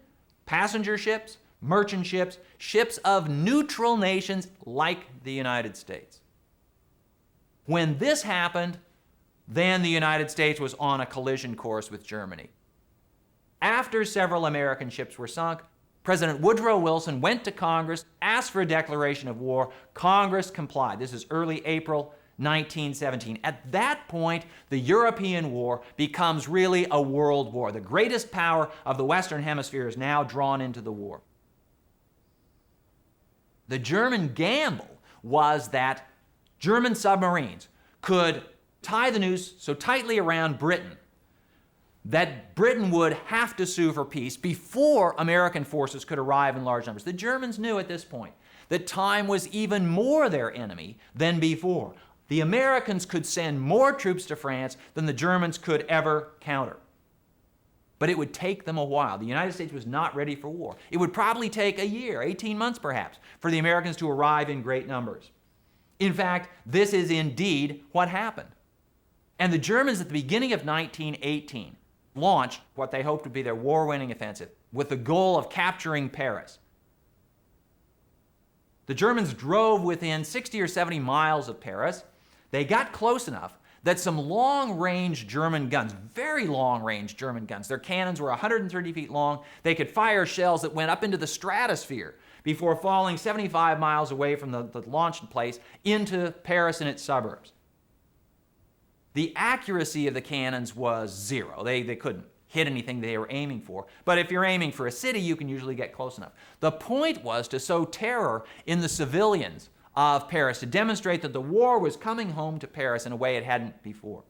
passenger ships, merchant ships, ships of neutral nations like the United States. When this happened, then the United States was on a collision course with Germany. After several American ships were sunk, President Woodrow Wilson went to Congress, asked for a declaration of war. Congress complied. This is early April 1917. At that point, the European war becomes really a world war. The greatest power of the Western Hemisphere is now drawn into the war. The German gamble was that German submarines could tie the noose so tightly around Britain that Britain would have to sue for peace before American forces could arrive in large numbers. The Germans knew at this point that time was even more their enemy than before. The Americans could send more troops to France than the Germans could ever counter. But it would take them a while. The United States was not ready for war. It would probably take a year, 18 months perhaps, for the Americans to arrive in great numbers. In fact, this is indeed what happened. And the Germans at the beginning of 1918 launched what they hoped would be their war-winning offensive with the goal of capturing Paris. The Germans drove within 60 or 70 miles of Paris. They got close enough that some long-range German guns, very long-range German guns, their cannons were 130 feet long. They could fire shells that went up into the stratosphere before falling 75 miles away from the launch place into Paris and its suburbs. The accuracy of the cannons was zero. They couldn't hit anything they were aiming for. But if you're aiming for a city, you can usually get close enough. The point was to sow terror in the civilians of Paris, to demonstrate that the war was coming home to Paris in a way it hadn't before.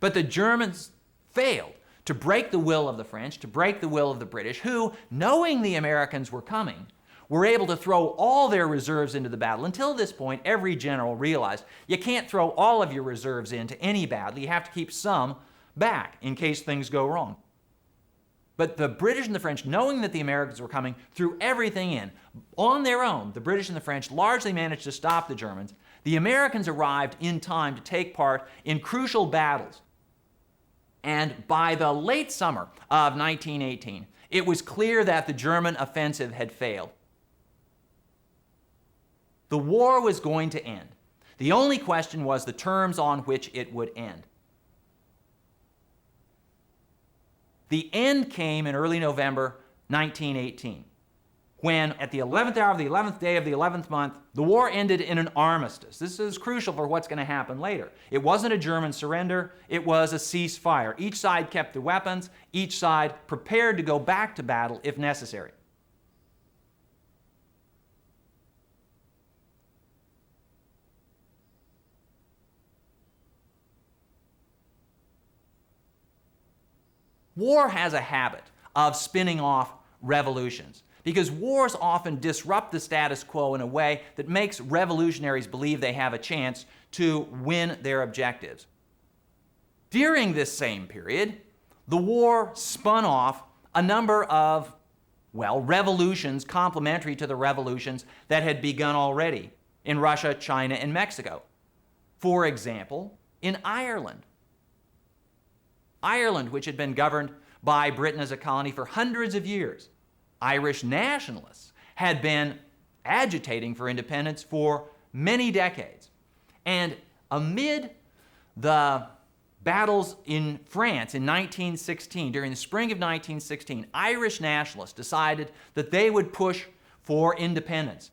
But the Germans failed to break the will of the French, to break the will of the British, who, knowing the Americans were coming, were able to throw all their reserves into the battle. Until this point, every general realized you can't throw all of your reserves into any battle. You have to keep some back in case things go wrong. But the British and the French, knowing that the Americans were coming, threw everything in. On their own, the British and the French largely managed to stop the Germans. The Americans arrived in time to take part in crucial battles. And by the late summer of 1918, it was clear that the German offensive had failed. The war was going to end. The only question was the terms on which it would end. The end came in early November 1918, when at the 11th hour of the 11th day of the 11th month, the war ended in an armistice. This is crucial for what's going to happen later. It wasn't a German surrender, it was a ceasefire. Each side kept the weapons, each side prepared to go back to battle if necessary. War has a habit of spinning off revolutions because wars often disrupt the status quo in a way that makes revolutionaries believe they have a chance to win their objectives. During this same period, the war spun off a number of, revolutions complementary to the revolutions that had begun already in Russia, China, and Mexico. For example, in Ireland. Ireland, which had been governed by Britain as a colony for hundreds of years. Irish nationalists had been agitating for independence for many decades. And amid the battles in France in 1916, during the spring of 1916, Irish nationalists decided that they would push for independence.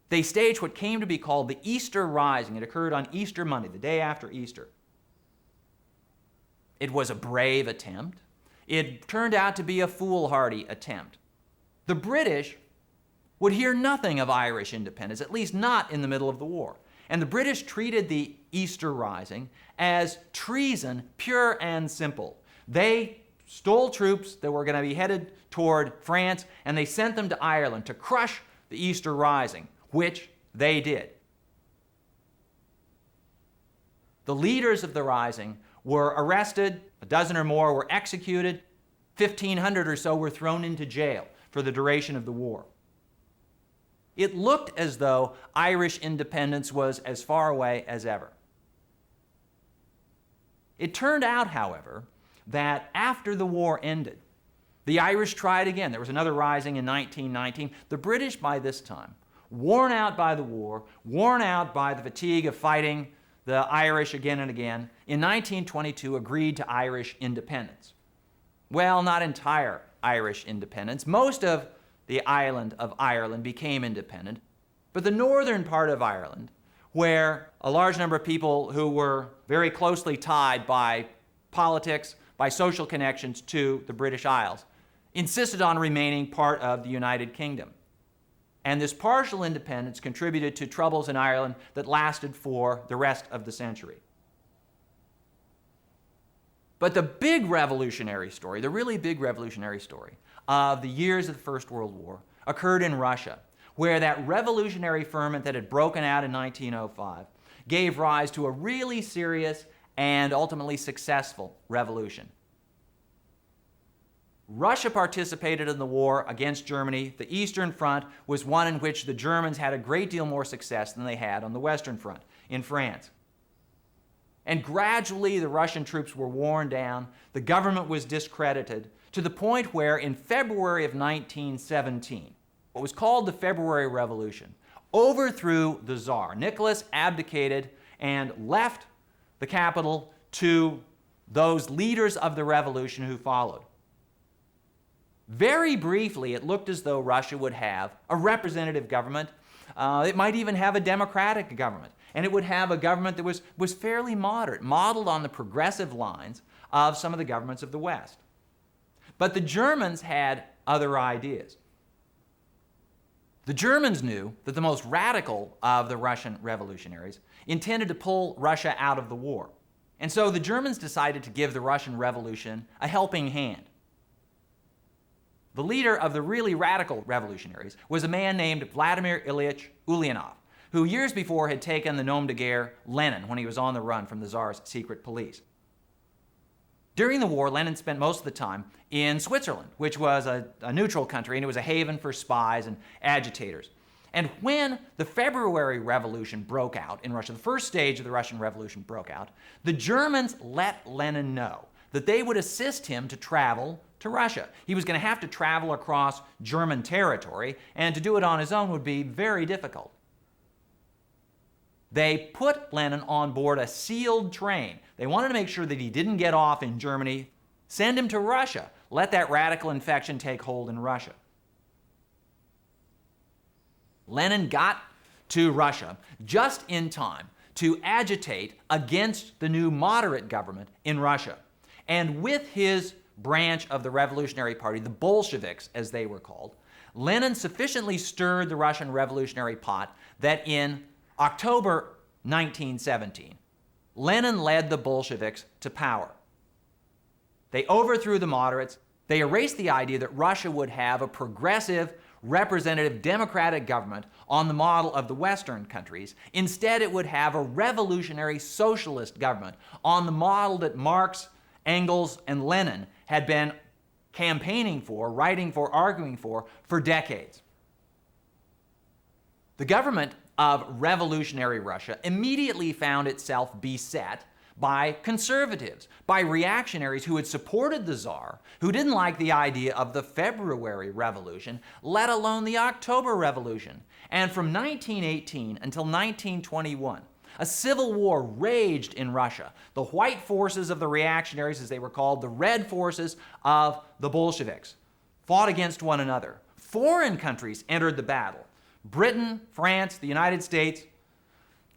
They staged what came to be called the Easter Rising. It occurred on Easter Monday, the day after Easter. It was a brave attempt. It turned out to be a foolhardy attempt. The British would hear nothing of Irish independence, at least not in the middle of the war. And the British treated the Easter Rising as treason, pure and simple. They stole troops that were going to be headed toward France, and they sent them to Ireland to crush the Easter Rising, which they did. The leaders of the Rising were arrested, a dozen or more were executed, 1,500 or so were thrown into jail for the duration of the war. It looked as though Irish independence was as far away as ever. It turned out, however, that after the war ended, the Irish tried again. There was another rising in 1919. The British, by this time, worn out by the war, worn out by the fatigue of fighting the Irish again and again, in 1922 agreed to Irish independence. Well, not entire Irish independence. Most of the island of Ireland became independent, but the northern part of Ireland, where a large number of people who were very closely tied by politics, by social connections to the British Isles, insisted on remaining part of the United Kingdom. And this partial independence contributed to troubles in Ireland that lasted for the rest of the century. But the big revolutionary story, the really big revolutionary story of the years of the First World War occurred in Russia, where that revolutionary ferment that had broken out in 1905 gave rise to a really serious and ultimately successful revolution. Russia participated in the war against Germany. The Eastern Front was one in which the Germans had a great deal more success than they had on the Western Front in France. And gradually the Russian troops were worn down. The government was discredited to the point where in February of 1917, what was called the February Revolution overthrew the Tsar. Nicholas abdicated and left the capital to those leaders of the revolution who followed. Very briefly, it looked as though Russia would have a representative government. It might even have a democratic government. And it would have a government that was fairly moderate, modeled on the progressive lines of some of the governments of the West. But the Germans had other ideas. The Germans knew that the most radical of the Russian revolutionaries intended to pull Russia out of the war. And so the Germans decided to give the Russian Revolution a helping hand. The leader of the really radical revolutionaries was a man named Vladimir Ilyich Ulyanov, who years before had taken the nom de guerre Lenin when he was on the run from the Tsar's secret police. During the war, Lenin spent most of the time in Switzerland, which was a neutral country, and it was a haven for spies and agitators. And when the February Revolution broke out in Russia, the first stage of the Russian Revolution broke out, the Germans let Lenin know that they would assist him to travel to Russia. He was going to have to travel across German territory, and to do it on his own would be very difficult. They put Lenin on board a sealed train. They wanted to make sure that he didn't get off in Germany. Send him to Russia. Let that radical infection take hold in Russia. Lenin got to Russia just in time to agitate against the new moderate government in Russia. And with his branch of the Revolutionary Party, the Bolsheviks as they were called, Lenin sufficiently stirred the Russian revolutionary pot that in October 1917, Lenin led the Bolsheviks to power. They overthrew the moderates. They erased the idea that Russia would have a progressive, representative, democratic government on the model of the Western countries. Instead, it would have a revolutionary socialist government on the model that Marx, Engels, and Lenin had been campaigning for, writing for, arguing for decades. The government of revolutionary Russia immediately found itself beset by conservatives, by reactionaries who had supported the Tsar, who didn't like the idea of the February Revolution, let alone the October Revolution. And from 1918 until 1921, a civil war raged in Russia. The white forces of the reactionaries, as they were called, the red forces of the Bolsheviks, fought against one another. Foreign countries entered the battle. Britain, France, the United States,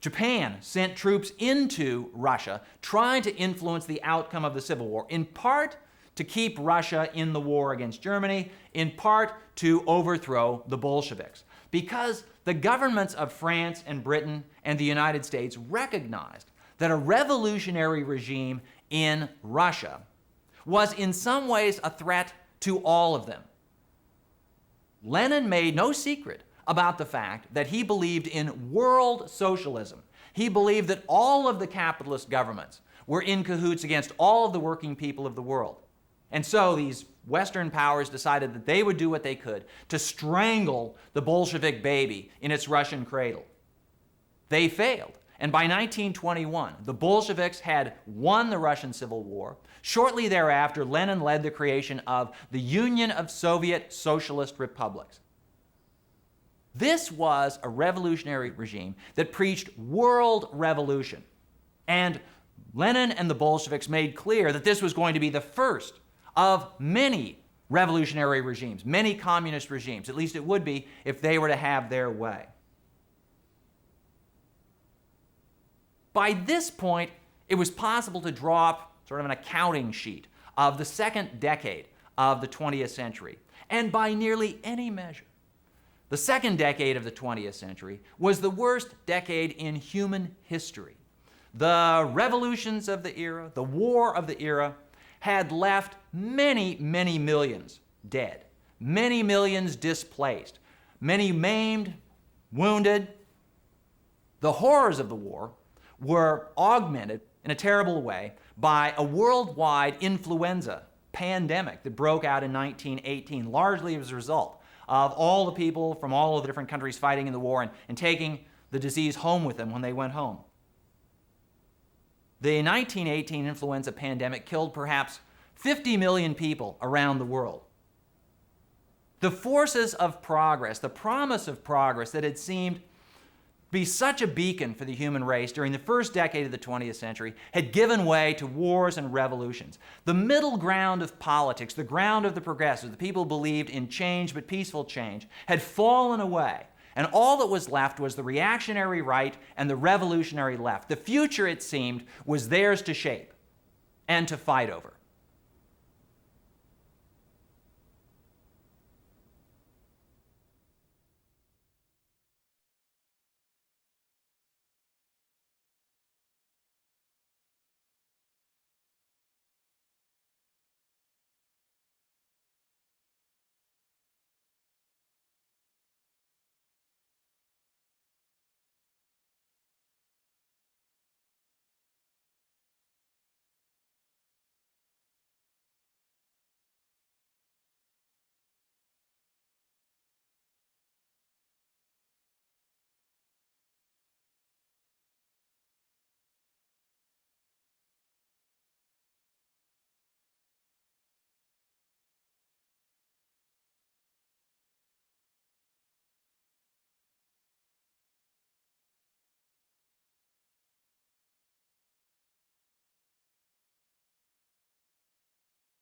Japan sent troops into Russia trying to influence the outcome of the Civil War, in part to keep Russia in the war against Germany, in part to overthrow the Bolsheviks. Because the governments of France and Britain and the United States recognized that a revolutionary regime in Russia was in some ways a threat to all of them. Lenin made no secret about the fact that he believed in world socialism. He believed that all of the capitalist governments were in cahoots against all of the working people of the world. And so these Western powers decided that they would do what they could to strangle the Bolshevik baby in its Russian cradle. They failed. And by 1921, the Bolsheviks had won the Russian Civil War. Shortly thereafter, Lenin led the creation of the Union of Soviet Socialist Republics. This was a revolutionary regime that preached world revolution. And Lenin and the Bolsheviks made clear that this was going to be the first of many revolutionary regimes, many communist regimes. At least it would be if they were to have their way. By this point, it was possible to draw up sort of an accounting sheet of the second decade of the 20th century. And by nearly any measure, the second decade of the 20th century was the worst decade in human history. The revolutions of the era, the war of the era, had left many, many millions dead, many millions displaced, many maimed, wounded. The horrors of the war were augmented in a terrible way by a worldwide influenza pandemic that broke out in 1918, largely as a result of all the people from all of the different countries fighting in the war and taking the disease home with them when they went home. The 1918 influenza pandemic killed perhaps 50 million people around the world. The forces of progress, the promise of progress that had seemed to be such a beacon for the human race during the first decade of the 20th century, had given way to wars and revolutions. The middle ground of politics, the ground of the progressives, the people who believed in change but peaceful change, had fallen away. And all that was left was the reactionary right and the revolutionary left. The future, it seemed, was theirs to shape and to fight over.